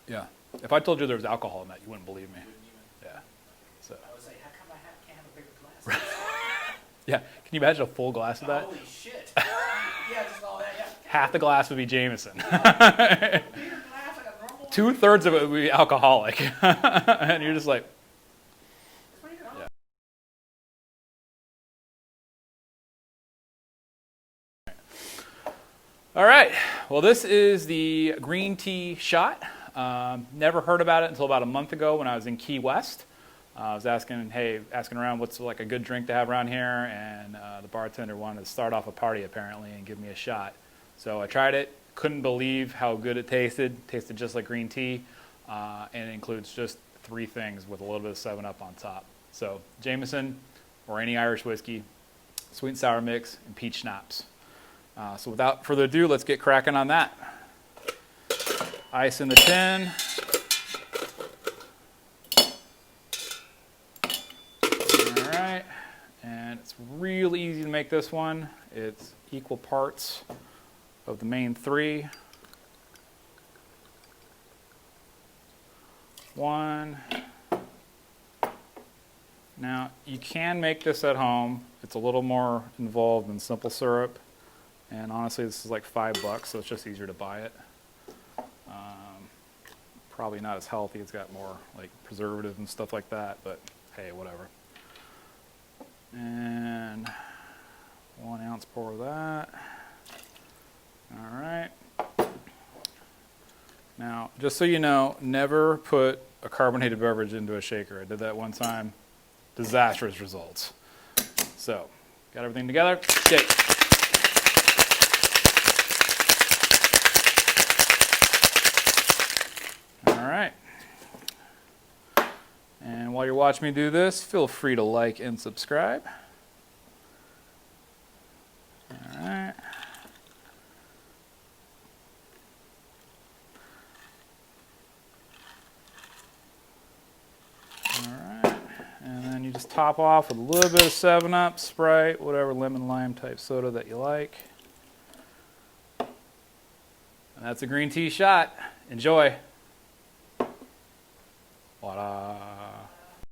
Yeah. If I told you there was alcohol in that, you wouldn't believe me. Wouldn't even. Yeah. So. I was like, how come can't have a bigger glass? Yeah. Can you imagine a full glass of that? Holy shit. Yeah, just all that. Yeah. Half the glass would be Jameson. Beer glass, like a normal. 2/3 of it would be alcoholic. And you're just like, yeah. All right. Well, this is the green tea shot. Never heard about it until about a month ago when I was in Key West. I was asking around what's like a good drink to have around here, and the bartender wanted to start off a party apparently and give me a shot. So I tried it. Couldn't believe how good it tasted. Tasted just like green tea, and it includes just 3 things with a little bit of 7-Up on top. So Jameson or any Irish whiskey, sweet and sour mix, and peach schnapps. So without further ado, let's get cracking on that. Ice in the tin. All right, and it's really easy to make this one. It's equal parts of the main 3. 1. Now, you can make this at home. It's a little more involved than simple syrup. And honestly, this is like $5, so it's just easier to buy it. Probably not as healthy. It's got more like preservatives and stuff like that, but hey, whatever. And 1 ounce pour of that. All right. Now, just so you know, never put a carbonated beverage into a shaker. I did that one time. Disastrous results. So, got everything together? Okay. All right. And while you're watching me do this, feel free to like and subscribe. All right. All right. And then you just top off with a little bit of 7-Up, Sprite, whatever lemon lime type soda that you like. And that's a green tea shot. Enjoy. Voila.